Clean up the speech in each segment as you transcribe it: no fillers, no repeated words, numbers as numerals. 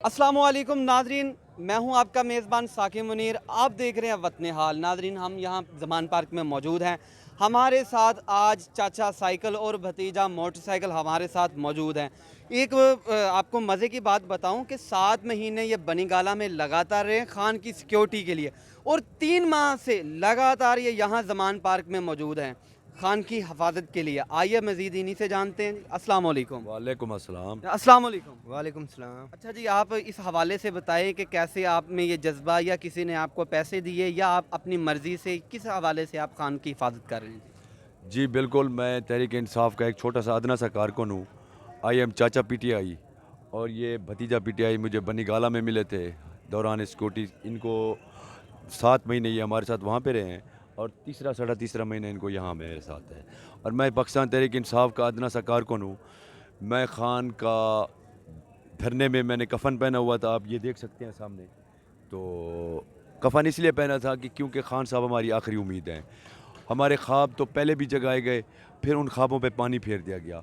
अस्सलामु अलैकुम नाजरीन, मैं हूं आपका मेज़बान साकिब मुनीर। आप देख रहे हैं वतन हाल। नाजरीन, हम यहां ज़मान पार्क में मौजूद हैं। हमारे साथ आज चाचा साइकिल और भतीजा मोटरसाइकिल हमारे साथ मौजूद हैं। एक आपको मज़े की बात बताऊं कि 7 महीने ये बनीगाला में लगातार रहे खान की सिक्योरिटी के लिए, और 3 माह से लगातार ये यहाँ ज़मान पार्क में मौजूद हैं खान की हिफाजत के लिए। आइए मज़ीद इन्हीं से जानते हैं। अस्सलाम वालेकुम। वालेकुम अस्सलाम। अस्सलाम वालेकुम। वालेकुम सलाम। अच्छा जी, आप इस हवाले से बताएं कि कैसे आप में ये जज्बा, या किसी ने आपको पैसे दिए, या आप अपनी मर्ज़ी से किस हवाले से आप खान की हिफाजत कर रहे हैं जी? जी बिल्कुल, मैं तहरीक इंसाफ का एक छोटा सा अदना सा कारकुन हूँ। आई एम चाचा पीटीआई, और ये भतीजा पीटीआई मुझे बनीगाला में मिले थे दौरान सिक्योरिटी। इनको 7 महीने ये हमारे साथ वहाँ पे रहे हैं, और तीसरा साढ़ा तीसरा महीना इनको यहाँ मेरे साथ है। और मैं पाकिस्तान तहरीक इंसाफ का अदना सा कारकुन हूँ। मैं खान का धरने में मैंने कफन पहना हुआ था, आप ये देख सकते हैं सामने। तो कफन इसलिए पहना था कि क्योंकि खान साहब हमारी आखिरी उम्मीद हैं। हमारे ख्वाब तो पहले भी जगाए गए, फिर उन ख्वाबों पे पानी फेर दिया गया,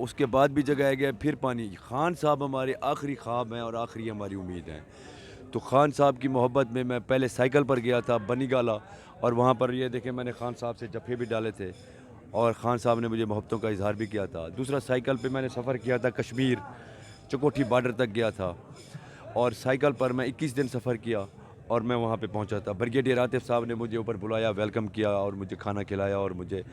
उसके बाद भी जगाए गए, फिर पानी। खान साहब हमारे आखिरी ख्वाब हैं और आखिरी हमारी उम्मीद हैं। तो खान साहब की मोहब्बत में मैं पहले साइकिल पर गया था बनीगाला, और वहाँ पर ये देखें मैंने खान साहब से जफ़े भी डाले थे, और खान साहब ने मुझे मोहब्बतों का इजहार भी किया था। दूसरा, साइकिल पे मैंने सफ़र किया था, कश्मीर चकोठी बॉर्डर तक गया था, और साइकिल पर मैं 21 दिन सफ़र किया, और मैं वहाँ पे पहुँचा था। ब्रिगेडियर आतिफ साहब ने मुझे ऊपर बुलाया, वेलकम किया, और मुझे खाना खिलाया, और मुझे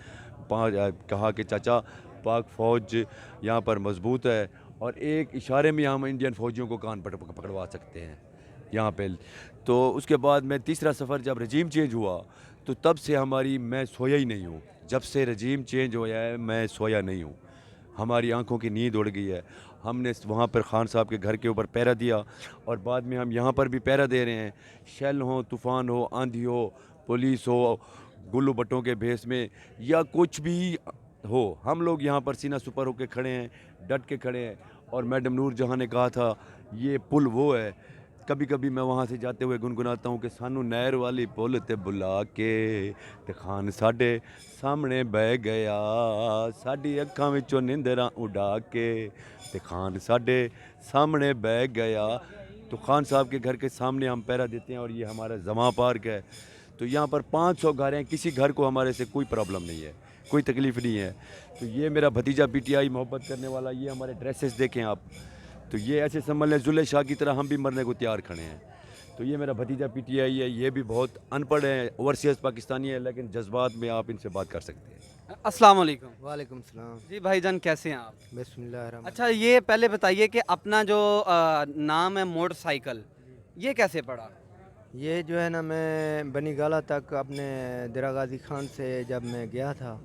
कहा कि चाचा, पाक फ़ौज यहाँ पर मजबूत है, और एक इशारे में हम इंडियन फ़ौजियों को कान पकड़वा सकते हैं यहाँ पे। तो उसके बाद मैं तीसरा सफ़र, जब रजीम चेंज हुआ, तो तब से मैं सोया ही नहीं हूँ। जब से रजीम चेंज हुआ है मैं सोया नहीं हूँ। हमारी आंखों की नींद उड़ गई है। हमने वहाँ पर खान साहब के घर के ऊपर पहरा दिया, और बाद में हम यहाँ पर भी पहरा दे रहे हैं। शेल हो, तूफ़ान हो, आंधी हो, पुलिस हो, गुल्लू भट्टों के भेस में, या कुछ भी हो, हम लोग यहाँ पर सीना सुपर होकर खड़े हैं, डट के खड़े हैं। और मैडम नूर जहाँ ने कहा था ये पुल वो है, कभी कभी मैं वहाँ से जाते हुए गुनगुनाता हूँ कि सानू नहर वाली पुल ते बुला के ते खान साडे सामने बह गया, साडी अक्खां विचों निंदरां उड़ा के ते खान साडे सामने बह गया। तो खान साहब के घर के सामने हम पहरा देते हैं, और ये हमारा जमा पार्क है। तो यहाँ पर 500 घर हैं, किसी घर को हमारे से कोई प्रॉब्लम नहीं है, कोई तकलीफ़ नहीं है। तो ये मेरा भतीजा पीटीआई मोहब्बत करने वाला, ये हमारे ड्रेसेस देखें आप, तो ये ऐसे समझ लें जुल्ले शाह की तरह हम भी मरने को तैयार खड़े हैं। तो ये मेरा भतीजा पीटीआई है, ये भी बहुत अनपढ़ है, ओवरसीज़ पाकिस्तानी है, लेकिन जज्बात में आप इनसे बात कर सकते हैं। अस्सलाम वालेकुम। वालेकुम सलाम। जी भाईजान, कैसे हैं आप? बिस्मिल्लाह रहमान। अच्छा, ये पहले बताइए कि अपना जो नाम है मोटरसाइकिल, ये कैसे पड़ा? ये जो है ना, मैं बनीगाला तक अपने दिरा गाजी खान से जब मैं गया था,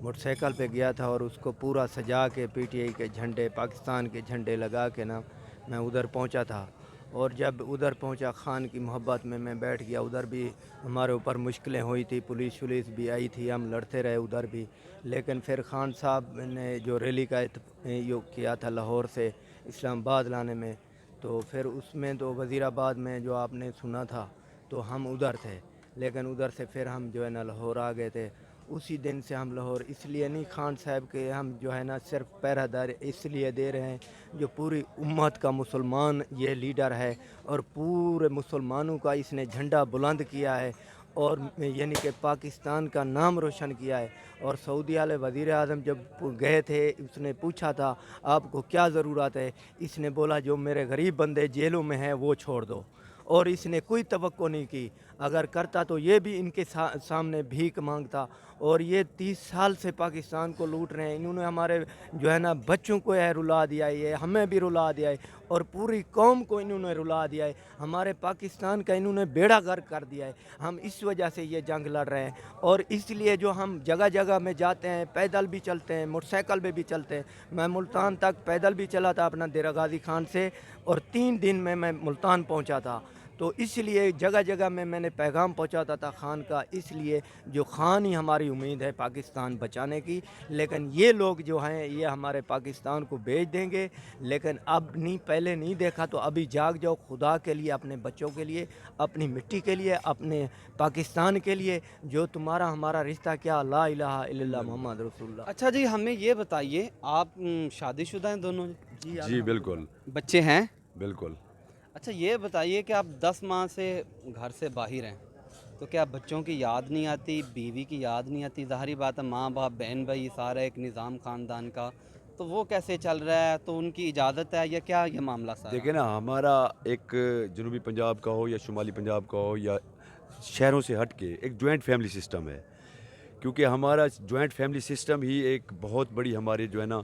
मोटरसाइकिल पे गया था, और उसको पूरा सजा के पीटीआई के झंडे, पाकिस्तान के झंडे लगा के ना मैं उधर पहुंचा था। और जब उधर पहुंचा, खान की मोहब्बत में मैं बैठ गया। उधर भी हमारे ऊपर मुश्किलें हुई थी, पुलिस वुलिस भी आई थी, हम लड़ते रहे उधर भी। लेकिन फिर खान साहब ने जो रैली का योग किया था लाहौर से इस्लामाबाद लाने में, तो फिर उसमें तो वज़ीराबाद में जो आपने सुना था, तो हम उधर थे। लेकिन उधर से फिर हम जो है ना लाहौर आ गए थे। उसी दिन से हम लाहौर इसलिए नहीं, खान साहब के हम जो है ना सिर्फ पहरादार इसलिए दे रहे हैं, जो पूरी उम्मत का मुसलमान ये लीडर है, और पूरे मुसलमानों का इसने झंडा बुलंद किया है, और यानी कि पाकिस्तान का नाम रोशन किया है। और सऊदी वाले वज़ीर आज़म जब गए थे, उसने पूछा था आपको क्या ज़रूरत है, इसने बोला जो मेरे गरीब बंदे जेलों में हैं वो छोड़ दो। और इसने कोई तवक्को नहीं की, अगर करता तो ये भी इनके सामने भीख मांगता। और ये 30 साल से पाकिस्तान को लूट रहे हैं। इन्होंने हमारे जो है ना बच्चों को है रुला दिया है, ये हमें भी रुला दिया है, और पूरी कौम को इन्होंने रुला दिया है। हमारे पाकिस्तान का इन्होंने बेड़ा गर्क कर दिया है। हम इस वजह से ये जंग लड़ रहे हैं, और इसलिए जो हम जगह जगह में जाते हैं, पैदल भी चलते हैं, मोटरसाइकिल पे भी चलते हैं। मैं मुल्तान तक पैदल भी चला था अपना देरा गाजी खान से, और 3 दिन में मैं मुल्तान पहुंचा था। तो इसलिए जगह जगह में मैंने पैगाम पहुंचाता था खान का, इसलिए जो खान ही हमारी उम्मीद है पाकिस्तान बचाने की। लेकिन ये लोग जो हैं ये हमारे पाकिस्तान को बेच देंगे। लेकिन अब नहीं, पहले नहीं देखा तो अभी जाग जाओ, खुदा के लिए, अपने बच्चों के लिए, अपनी मिट्टी के लिए, अपने पाकिस्तान के लिए। जो तुम्हारा हमारा रिश्ता क्या, ला इलाहा इल्लल्लाह मोहम्मद रसूलुल्लाह। अच्छा जी, हमें ये बताइए, आप शादीशुदा हैं दोनों? जी जी बिल्कुल। बच्चे हैं? बिल्कुल। अच्छा ये बताइए कि आप 10 माह से घर से बाहर हैं, तो क्या बच्चों की याद नहीं आती, बीवी की याद नहीं आती? ज़ाहिर बात है, माँ बाप बहन भाई सारा एक निज़ाम ख़ानदान का, तो वो कैसे चल रहा है? तो उनकी इजाज़त है या क्या ये मामला सारा? देखिए ना, हमारा एक जनूबी पंजाब का हो या शुमाली पंजाब का हो या शहरों से हट के एक जॉइंट फैमिली सिस्टम है, क्योंकि हमारा जॉइंट फैमिली सिस्टम ही एक बहुत बड़ी हमारे जो है ना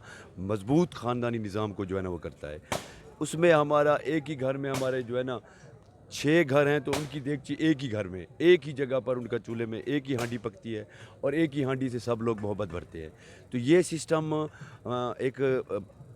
मजबूत ख़ानदानी निज़ाम को जो है ना वो करता है। उसमें हमारा एक ही घर में हमारे जो है ना 6 घर हैं, तो उनकी देगची एक ही घर में, एक ही जगह पर उनका चूल्हे में एक ही हांडी पकती है और एक ही हांडी से सब लोग मोहब्बत भरते हैं। तो ये सिस्टम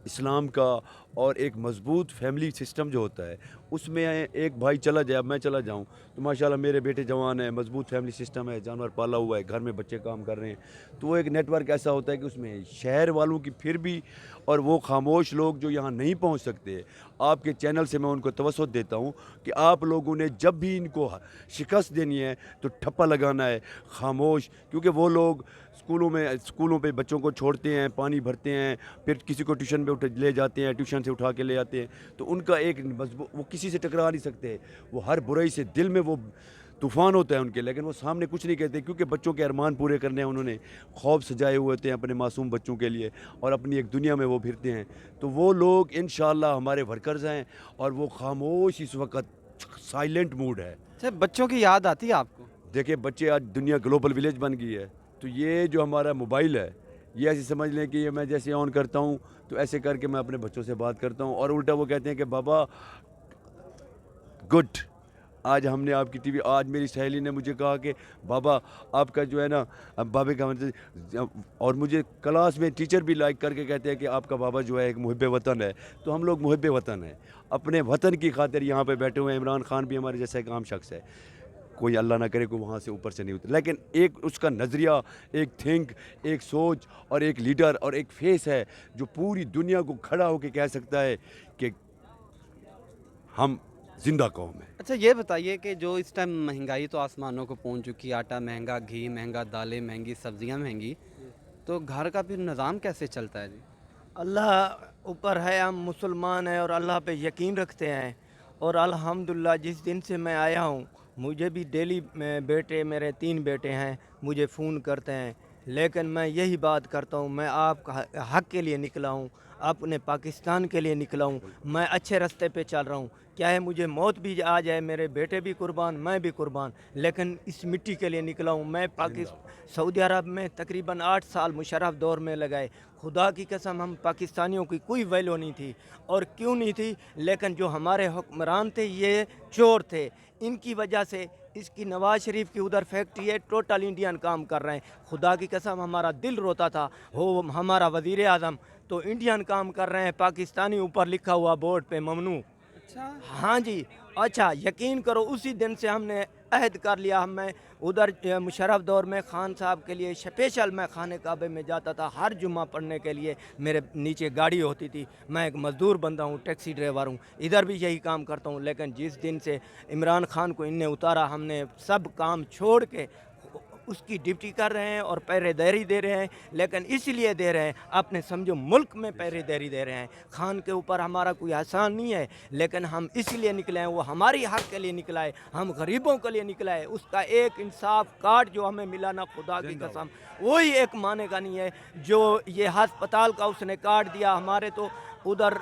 इस्लाम का और एक मज़बूत फैमिली सिस्टम जो होता है, उसमें एक भाई चला जाए, अब मैं चला जाऊं, तो माशाल्लाह मेरे बेटे जवान है, मज़बूत फैमिली सिस्टम है, जानवर पाला हुआ है, घर में बच्चे काम कर रहे हैं, तो वो एक नेटवर्क ऐसा होता है कि उसमें शहर वालों की फिर भी और वो खामोश लोग जो यहाँ नहीं पहुँच सकते, आपके चैनल से मैं उनको तवज्जो देता हूँ कि आप लोगों ने जब भी इनको शिकस्त देनी है तो ठप्पा लगाना है, खामोश, क्योंकि वो लोग स्कूलों पे बच्चों को छोड़ते हैं, पानी भरते हैं, फिर किसी को ट्यूशन पे ले जाते हैं, ट्यूशन से उठा के ले आते हैं, तो उनका एक वो किसी से टकरा नहीं सकते, वो हर बुराई से दिल में वो तूफ़ान होता है उनके, लेकिन वो सामने कुछ नहीं कहते, क्योंकि बच्चों के अरमान पूरे करने हैं, उन्होंने ख्वाब सजाए हुए होते हैं अपने मासूम बच्चों के लिए और अपनी एक दुनिया में वो फिरते हैं। तो वो लोग इंशाअल्लाह हमारे वर्कर्स हैं और वो खामोश इस वक्त साइलेंट मूड है। अच्छा बच्चों की याद आती है आपको? देखिए बच्चे, आज दुनिया ग्लोबल विलेज बन गई है, तो ये जो हमारा मोबाइल है, ये ऐसे समझ लें कि ये मैं जैसे ऑन करता हूँ तो ऐसे करके मैं अपने बच्चों से बात करता हूँ, और उल्टा वो कहते हैं कि बाबा गुड, आज हमने आपकी टीवी, आज मेरी सहेली ने मुझे कहा कि बाबा आपका जो है ना, अब बाबे का मतलब, और मुझे क्लास में टीचर भी लाइक करके कहते हैं कि आपका बाबा जो है एक मुहिब वतन है। तो हम लोग मुहिब वतन हैं, अपने वतन की खातिर यहाँ पे बैठे हुए हैं। इमरान खान भी हमारे जैसा एक आम शख्स है, कोई अल्लाह ना करे कोई वहाँ से ऊपर से नहीं उतरे, लेकिन एक उसका नज़रिया, एक थिंक, एक सोच और एक लीडर और एक फेस है जो पूरी दुनिया को खड़ा होकर कह सकता है कि हम जिंदा कौम है। अच्छा ये बताइए कि जो इस टाइम महंगाई तो आसमानों को पहुंच चुकी है, आटा महंगा, घी महंगा, दालें महंगी, सब्जियां महंगी, तो घर का फिर निज़ाम कैसे चलता है जी? अल्लाह ऊपर है, हम मुसलमान हैं और अल्लाह पे यकीन रखते हैं। और अल्हम्दुलिल्लाह जिस दिन से मैं आया हूँ, मुझे भी डेली बेटे, मेरे 3 बेटे हैं, मुझे फ़ोन करते हैं, लेकिन मैं यही बात करता हूँ, मैं आपका हक़ के लिए निकला हूँ, अपने पाकिस्तान के लिए निकला हूँ, मैं अच्छे रास्ते पे चल रहा हूँ। क्या है, मुझे मौत भी आ जाए, मेरे बेटे भी कुर्बान, मैं भी कुर्बान, लेकिन इस मिट्टी के लिए निकला हूँ। मैं सऊदी अरब में तकरीबन 8 साल मुशर्रफ दौर में लगाए। खुदा की कसम, हम पाकिस्तानियों की कोई वैल्यू नहीं थी, और क्यों नहीं थी, लेकिन जो हमारे हुक्मरान थे ये चोर थे, इनकी वजह से इसकी नवाज शरीफ की उधर फैक्ट्री है, टोटल इंडियन काम कर रहे हैं। खुदा की कसम हमारा दिल रोता था, हो हमारा वज़ीर आज़म तो इंडियन काम कर रहे हैं, पाकिस्तानी ऊपर लिखा हुआ बोर्ड पे ममनू। अच्छा हाँ जी, अच्छा यकीन करो, उसी दिन से हमने अहद कर लिया। मैं उधर मुशर्रफ दौर में खान साहब के लिए स्पेशल मैं खाने काबे में जाता था हर जुम्मा पढ़ने के लिए, मेरे नीचे गाड़ी होती थी, मैं एक मज़दूर बंदा हूँ, टैक्सी ड्राइवर हूँ, इधर भी यही काम करता हूँ। लेकिन जिस दिन से इमरान खान को इनने उतारा, हमने सब काम छोड़ के उसकी ड्यूटी कर रहे हैं और पहरेदारी दे रहे हैं, लेकिन इसलिए दे रहे हैं अपने समझो मुल्क में पहरेदारी दे रहे हैं। खान के ऊपर हमारा कोई एहसान नहीं है, लेकिन हम इसलिए निकले हैं, वो हमारी हक के लिए निकला है, हम गरीबों के लिए निकला है। उसका एक इंसाफ कार्ड जो हमें मिला ना, खुदा की कसम वही एक माने का नहीं है। जो ये हस्पताल का उसने कार्ड दिया, हमारे तो उधर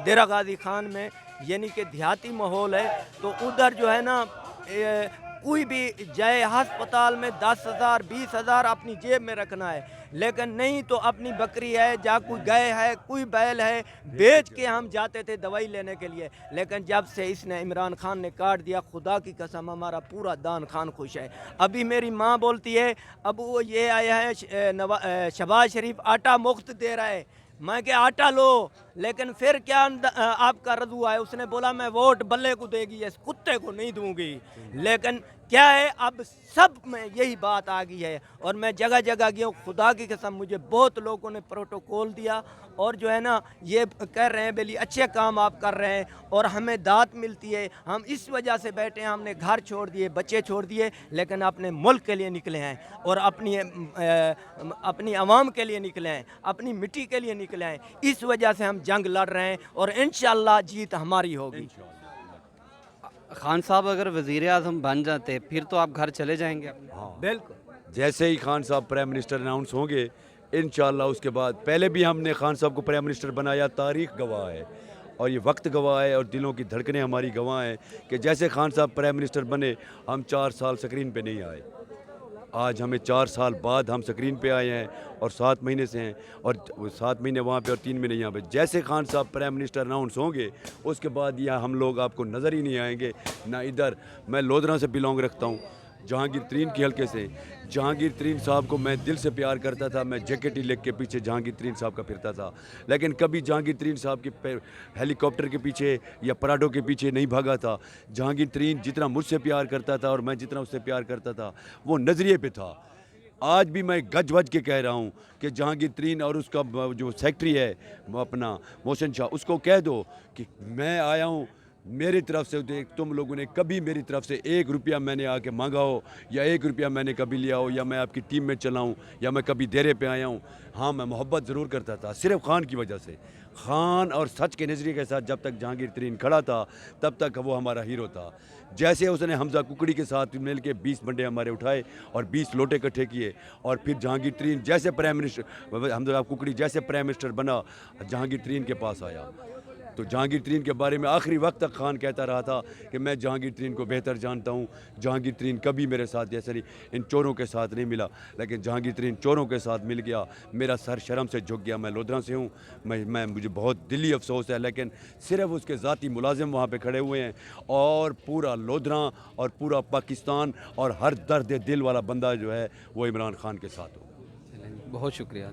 देरा गाजी खान में यानी कि देहाती माहौल है, तो उधर जो है ना कोई भी जाए अस्पताल में 10,000 20,000 अपनी जेब में रखना है, लेकिन नहीं तो अपनी बकरी है, जा कोई गाय है, कोई बैल है, बेच के हम जाते थे दवाई लेने के लिए। लेकिन जब से इसने इमरान खान ने काट दिया, खुदा की कसम हमारा पूरा दान खान खुश है। अभी मेरी माँ बोलती है, अब वो ये आया है शहबाज शरीफ आटा मुफ्त दे रहा है, मैं क्या आटा लो, लेकिन फिर क्या आपका रद्द है, उसने बोला मैं वोट बल्ले को देगी, इस कुत्ते को नहीं दूंगी। लेकिन क्या है, अब सब में यही बात आ गई है, और मैं जगह जगह गया हूँ, खुदा की कसम मुझे बहुत लोगों ने प्रोटोकॉल दिया, और जो है ना ये कह रहे हैं बेली अच्छे काम आप कर रहे हैं और हमें दात मिलती है, हम इस वजह से बैठे हैं, हमने घर छोड़ दिए, बच्चे छोड़ दिए, लेकिन अपने मुल्क के लिए निकले हैं और अपनी आवाम के लिए निकले हैं, अपनी मिट्टी के लिए निकले हैं। इस वजह से हम जंग लड़ रहे हैं और इंशाअल्लाह जीत हमारी होगी। खान साहब अगर वज़ीर आज़म बन जाते फिर तो आप घर चले जाएंगे अपने? हाँ, बिल्कुल। जैसे ही खान साहब प्राइम मिनिस्टर अनाउंस होंगे इंशाअल्लाह उसके बाद, पहले भी हमने खान साहब को प्राइम मिनिस्टर बनाया, तारीख़ गवाह है और ये वक्त गवाह है और दिलों की धड़कनें हमारी गवाह हैं कि जैसे खान साहब प्राइम मिनिस्टर बने हम 4 साल स्क्रीन पे नहीं आए। आज हमें 4 साल बाद हम स्क्रीन पे आए हैं और 7 महीने से हैं और 7 महीने वहाँ पे और 3 महीने यहाँ पे। जैसे खान साहब प्राइम मिनिस्टर अनाउंस होंगे उसके बाद यहाँ हम लोग आपको नज़र ही नहीं आएंगे ना इधर। मैं लोधरा से बिलोंग रखता हूँ, जहांगीर तरीन के हल्के से। जहांगीर तरीन साहब को मैं दिल से प्यार करता था, मैं जैकेटी लेग के पीछे जहांगीर तरीन साहब का फिरता था, लेकिन कभी जहांगीर तरीन साहब के हेलीकॉप्टर के पीछे या पराडो के पीछे नहीं भागा था। जहांगीर तरीन जितना मुझसे प्यार करता था और मैं जितना उससे प्यार करता था वो नज़रिए पे था। आज भी मैं गज वज के कह रहा हूँ कि जहांगीर तरीन और उसका जो सेक्रेटरी है अपना मोहसिन शाह, उसको कह दो कि मैं आया हूँ, मेरी तरफ से देख, तुम लोगों ने कभी मेरी तरफ से 1 रुपया मैंने आके मांगा हो या 1 रुपया मैंने कभी लिया हो या मैं आपकी टीम में चला हूँ या मैं कभी देरे पे आया हूँ। हाँ, मैं मोहब्बत ज़रूर करता था सिर्फ खान की वजह से। खान और सच के नज़रिए के साथ जब तक जहांगीर तरीन खड़ा था तब तक वो हमारा हीरो था। जैसे उसने हमजा कुकड़ी के साथ मिल के 20 बंडे हमारे उठाए और 20 लोटे इकट्ठे किए और फिर जहांगीर तरीन जैसे प्राइम मिनिस्टर, हमजा कुकड़ी जैसे प्राइम मिनिस्टर बना, जहांगीर तरीन के पास आया। तो जहांगीर तरीन के बारे में आखिरी वक्त तक खान कहता रहा था कि मैं जहांगीर तरीन को बेहतर जानता हूँ। जहांगीर तरीन कभी मेरे साथ जैसे नहीं इन चोरों के साथ नहीं मिला, लेकिन जहांगीर तरीन चोरों के साथ मिल गया, मेरा सर शर्म से झुक गया। मैं लोधरा से हूँ, मैं मुझे बहुत दिली अफसोस है, लेकिन सिर्फ उसके ज़ाती मुलाजिम वहाँ पे खड़े हुए हैं और पूरा लोधरा और पूरा पाकिस्तान और हर दर्द दिल वाला बंदा जो है वो इमरान खान के साथ हो। बहुत शुक्रिया।